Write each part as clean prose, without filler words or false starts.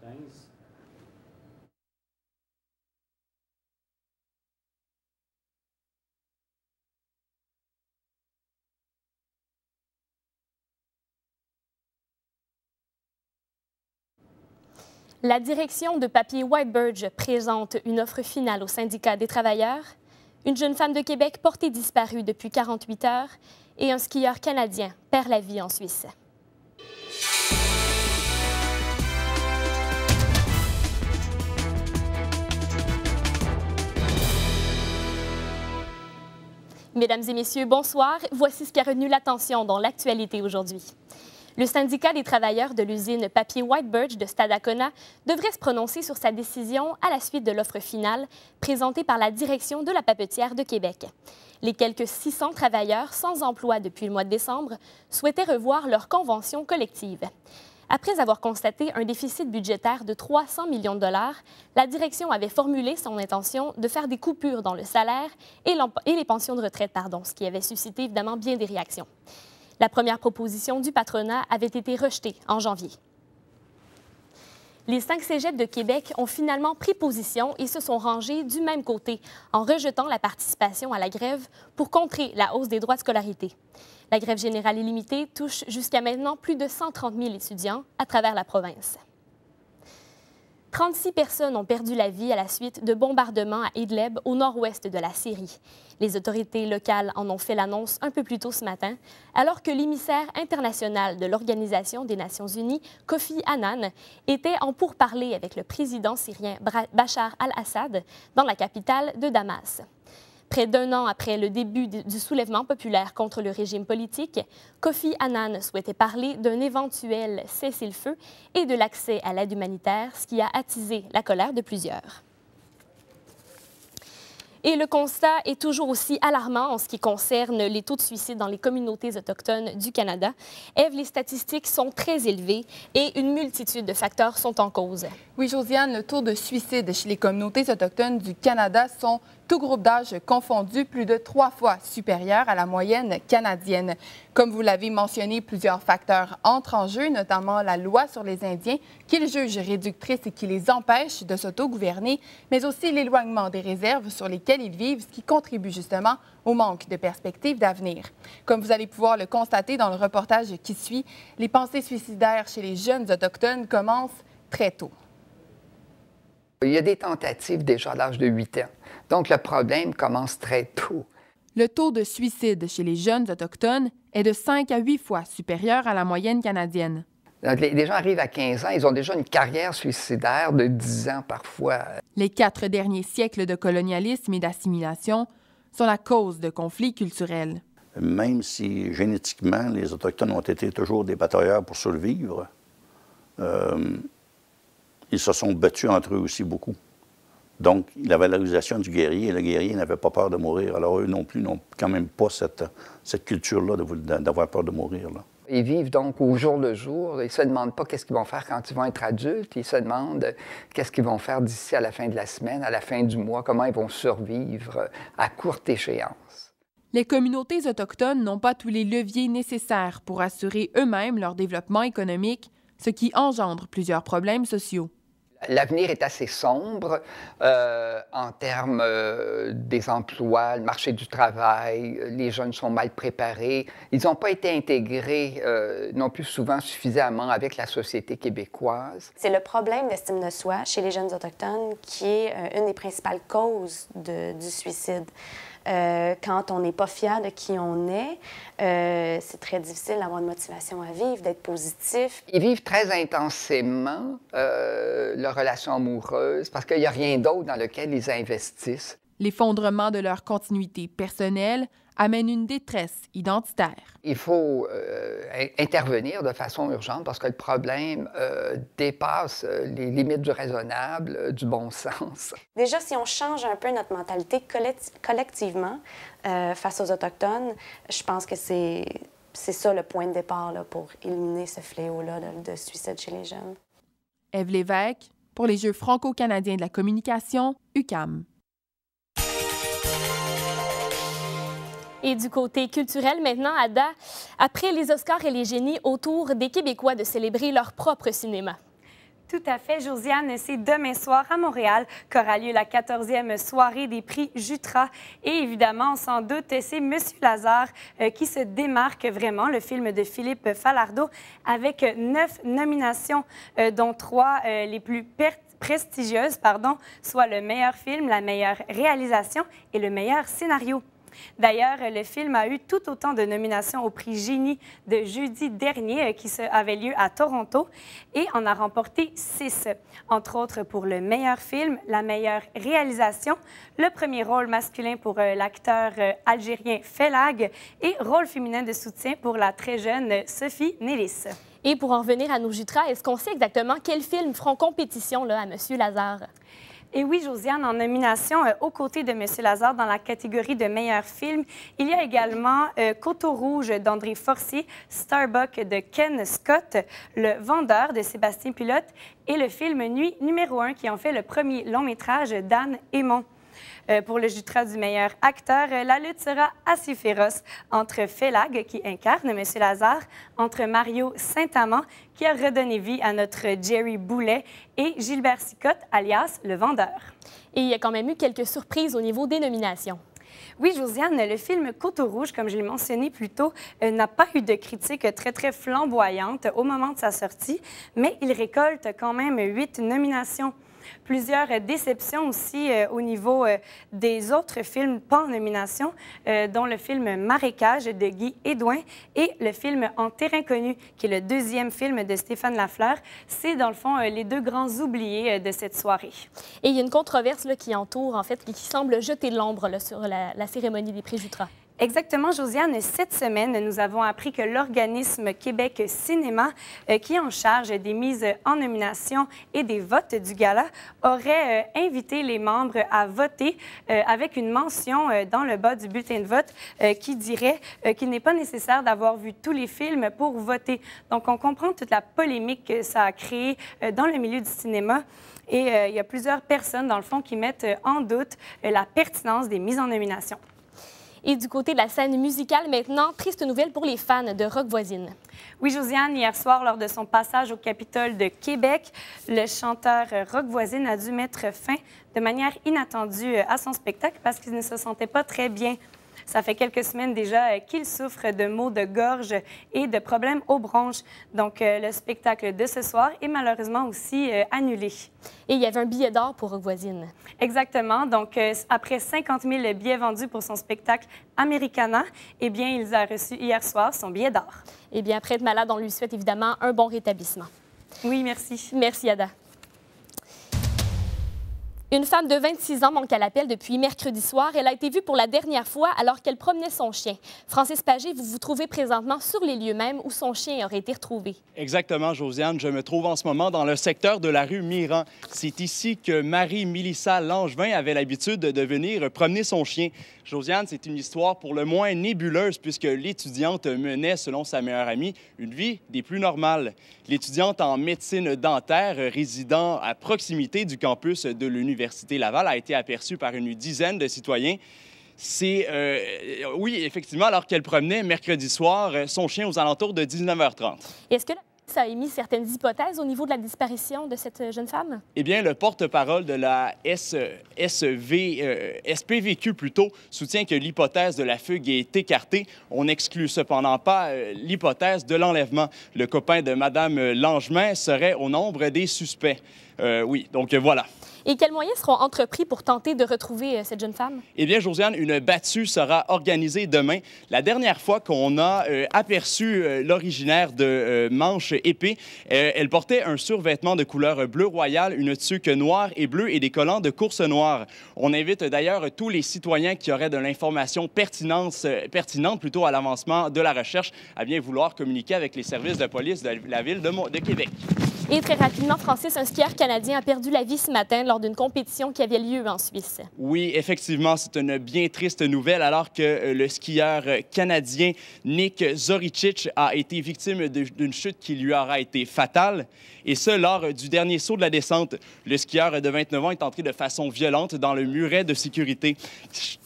15. La direction de papier Whitebird présente une offre finale au syndicat des travailleurs. Une jeune femme de Québec portée disparue depuis 48 heures et un skieur canadien perd la vie en Suisse. Mesdames et messieurs, bonsoir. Voici ce qui a retenu l'attention dans l'actualité aujourd'hui. Le syndicat des travailleurs de l'usine papier Whitebird de Stadacona devrait se prononcer sur sa décision à la suite de l'offre finale présentée par la direction de la papetière de Québec. Les quelques 600 travailleurs sans emploi depuis le mois de décembre souhaitaient revoir leur convention collective. Après avoir constaté un déficit budgétaire de 300 millions de dollars, la direction avait formulé son intention de faire des coupures dans le salaire et les pensions de retraite, ce qui avait suscité évidemment bien des réactions. La première proposition du patronat avait été rejetée en janvier. Les 5 cégeps de Québec ont finalement pris position et se sont rangés du même côté en rejetant la participation à la grève pour contrer la hausse des droits de scolarité. La grève générale illimitée touche jusqu'à maintenant plus de 130 000 étudiants à travers la province. 36 personnes ont perdu la vie à la suite de bombardements à Idlib, au nord-ouest de la Syrie. Les autorités locales en ont fait l'annonce un peu plus tôt ce matin, alors que l'émissaire international de l'Organisation des Nations unies, Kofi Annan, était en pourparlers avec le président syrien Bachar al-Assad dans la capitale de Damas. Près d'un an après le début du soulèvement populaire contre le régime politique, Kofi Annan souhaitait parler d'un éventuel cessez-le-feu et de l'accès à l'aide humanitaire, ce qui a attisé la colère de plusieurs. Et le constat est toujours aussi alarmant en ce qui concerne les taux de suicide dans les communautés autochtones du Canada. Ève, les statistiques sont très élevées et une multitude de facteurs sont en cause. Oui, Josiane, le taux de suicide chez les communautés autochtones du Canada sont, tout groupe d'âge confondu, plus de 3 fois supérieurs à la moyenne canadienne. Comme vous l'avez mentionné, plusieurs facteurs entrent en jeu, notamment la loi sur les Indiens, qu'ils jugent réductrice et qui les empêche de s'autogouverner, mais aussi l'éloignement des réserves sur lesquelles ils vivent, ce qui contribue justement au manque de perspectives d'avenir. Comme vous allez pouvoir le constater dans le reportage qui suit, les pensées suicidaires chez les jeunes autochtones commencent très tôt. Il y a des tentatives déjà à l'âge de 8 ans. Donc, le problème commence très tôt. Le taux de suicide chez les jeunes autochtones est de 5 à 8 fois supérieur à la moyenne canadienne. Les gens arrivent à 15 ans, ils ont déjà une carrière suicidaire de 10 ans parfois. Les 4 derniers siècles de colonialisme et d'assimilation sont la cause de conflits culturels. Même si génétiquement, les Autochtones ont été toujours des batailleurs pour survivre, ils se sont battus entre eux aussi beaucoup. Donc, la valorisation du guerrier, le guerrier n'avait pas peur de mourir. Alors, eux non plus n'ont quand même pas cette culture-là d'avoir peur de mourir, là. Ils vivent donc au jour le jour. Ils ne se demandent pas qu'est-ce qu'ils vont faire quand ils vont être adultes. Ils se demandent qu'est-ce qu'ils vont faire d'ici à la fin de la semaine, à la fin du mois, comment ils vont survivre à courte échéance. Les communautés autochtones n'ont pas tous les leviers nécessaires pour assurer eux-mêmes leur développement économique, ce qui engendre plusieurs problèmes sociaux. L'avenir est assez sombre en termes des emplois, le marché du travail. Les jeunes sont mal préparés. Ils n'ont pas été intégrés non plus souvent suffisamment avec la société québécoise. C'est le problème d'estime de soi chez les jeunes autochtones qui est une des principales causes du suicide. Quand on n'est pas fier de qui on est, c'est très difficile d'avoir une motivation à vivre, d'être positif. Ils vivent très intensément leur relation amoureuse parce qu'il n'y a rien d'autre dans lequel ils investissent. L'effondrement de leur continuité personnelle amène une détresse identitaire. Il faut intervenir de façon urgente parce que le problème dépasse les limites du raisonnable, du bon sens. Déjà, si on change un peu notre mentalité collectivement face aux Autochtones, je pense que c'est ça le point de départ là, pour éliminer ce fléau-là de suicide chez les jeunes. Ève Lévesque, pour les Jeux franco-canadiens de la communication, UQAM. Et du côté culturel, maintenant, Ada, après les Oscars et les Génies, au tour des Québécois de célébrer leur propre cinéma. Tout à fait, Josiane. C'est demain soir à Montréal qu'aura lieu la 14e soirée des prix Jutra. Et évidemment, sans doute, c'est Monsieur Lazare qui se démarque vraiment, le film de Philippe Falardeau, avec 9 nominations, dont 3 les plus prestigieuses, soit le meilleur film, la meilleure réalisation et le meilleur scénario. D'ailleurs, le film a eu tout autant de nominations au prix Génie de jeudi dernier qui avait lieu à Toronto et en a remporté 6, entre autres pour le meilleur film, la meilleure réalisation, le premier rôle masculin pour l'acteur algérien Felag et rôle féminin de soutien pour la très jeune Sophie Nélis. Et pour en revenir à nos Jutras, est-ce qu'on sait exactement quels films feront compétition là, à M. Lazare? Et oui, Josiane, en nomination aux côtés de M. Lazare dans la catégorie de meilleur film, il y a également Coteau Rouge d'André Forcier, Starbuck de Ken Scott, Le Vendeur de Sébastien Pilote et le film Nuit numéro 1 qui en fait le premier long-métrage d'Anne Hémon. Pour le Jutra du meilleur acteur, la lutte sera assez féroce entre Felag, qui incarne M. Lazare, entre Mario Saint-Amand, qui a redonné vie à notre Jerry Boulet, et Gilbert Sicotte, alias Le Vendeur. Et il y a quand même eu quelques surprises au niveau des nominations. Oui, Josiane, le film Coteau Rouge, comme je l'ai mentionné plus tôt, n'a pas eu de critique très flamboyante au moment de sa sortie, mais il récolte quand même 8 nominations. Plusieurs déceptions aussi au niveau des autres films pas en nomination, dont le film Marécage de Guy Hédouin et le film En terrain connu, qui est le deuxième film de Stéphane Lafleur. C'est, dans le fond, les 2 grands oubliés de cette soirée. Et il y a une controverse là, qui entoure, en fait, qui semble jeter de l'ombre sur la cérémonie des prix Jutra. Exactement, Josiane. Cette semaine, nous avons appris que l'organisme Québec Cinéma, qui est en charge des mises en nomination et des votes du gala, aurait invité les membres à voter avec une mention dans le bas du bulletin de vote qui dirait qu'il n'est pas nécessaire d'avoir vu tous les films pour voter. Donc, on comprend toute la polémique que ça a créée dans le milieu du cinéma. Et il y a plusieurs personnes, dans le fond, qui mettent en doute la pertinence des mises en nomination. Et du côté de la scène musicale, maintenant, triste nouvelle pour les fans de Rock Voisine. Oui, Josiane, hier soir, lors de son passage au Capitole de Québec, le chanteur Rock Voisine a dû mettre fin de manière inattendue à son spectacle parce qu'il ne se sentait pas très bien. Ça fait quelques semaines déjà qu'il souffre de maux de gorge et de problèmes aux bronches. Donc, le spectacle de ce soir est malheureusement aussi annulé. Et il y avait un billet d'or pour Rock Voisine. Exactement. Donc, après 50 000 billets vendus pour son spectacle Americana, eh bien, il a reçu hier soir son billet d'or. Eh bien, après être malade, on lui souhaite évidemment un bon rétablissement. Oui, merci. Merci, Ada. Une femme de 26 ans manque à l'appel depuis mercredi soir. Elle a été vue pour la dernière fois alors qu'elle promenait son chien. Francis Pagé, vous vous trouvez présentement sur les lieux mêmes où son chien aurait été retrouvé. Exactement, Josiane. Je me trouve en ce moment dans le secteur de la rue Miran. C'est ici que Marie-Mélissa Langevin avait l'habitude de venir promener son chien. Josiane, c'est une histoire pour le moins nébuleuse puisque l'étudiante menait, selon sa meilleure amie, une vie des plus normales. L'étudiante en médecine dentaire résidant à proximité du campus de l'Université Laval a été aperçue par une dizaine de citoyens. Oui, effectivement, alors qu'elle promenait mercredi soir son chien aux alentours de 19h30. Est-ce que ça a émis certaines hypothèses au niveau de la disparition de cette jeune femme? Eh bien, le porte-parole de la SPVQ soutient que l'hypothèse de la fugue est écartée. On n'exclut cependant pas l'hypothèse de l'enlèvement. Le copain de Mme Langevin serait au nombre des suspects. Oui, donc voilà. Et quels moyens seront entrepris pour tenter de retrouver cette jeune femme? Eh bien, Josiane, une battue sera organisée demain. La dernière fois qu'on a aperçu l'originaire de Manche épée, elle portait un survêtement de couleur bleu royal, une tuque noire et bleue et des collants de course noire. On invite d'ailleurs tous les citoyens qui auraient de l'information pertinente à l'avancement de la recherche à bien vouloir communiquer avec les services de police de la ville de Québec. Et très rapidement, Francis, un skieur canadien a perdu la vie ce matin lors d'une compétition qui avait lieu en Suisse. Oui, effectivement, c'est une bien triste nouvelle alors que le skieur canadien Nick Zoricic a été victime d'une chute qui lui aura été fatale. Et ce, lors du dernier saut de la descente. Le skieur de 29 ans est entré de façon violente dans le muret de sécurité.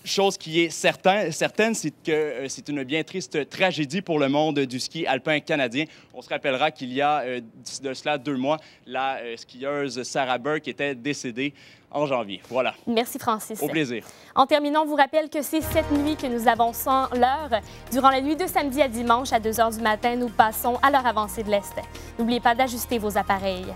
Chose qui est certaine, c'est que c'est une bien triste tragédie pour le monde du ski alpin canadien. On se rappellera qu'il y a de cela 2 2 mois. La skieuse Sarah Burke était décédée en janvier. Voilà. Merci, Francis. Au plaisir. En terminant, on vous rappelle que c'est cette nuit que nous avançons l'heure. Durant la nuit de samedi à dimanche à 2 h du matin, nous passons à l'heure avancée de l'Est. N'oubliez pas d'ajuster vos appareils.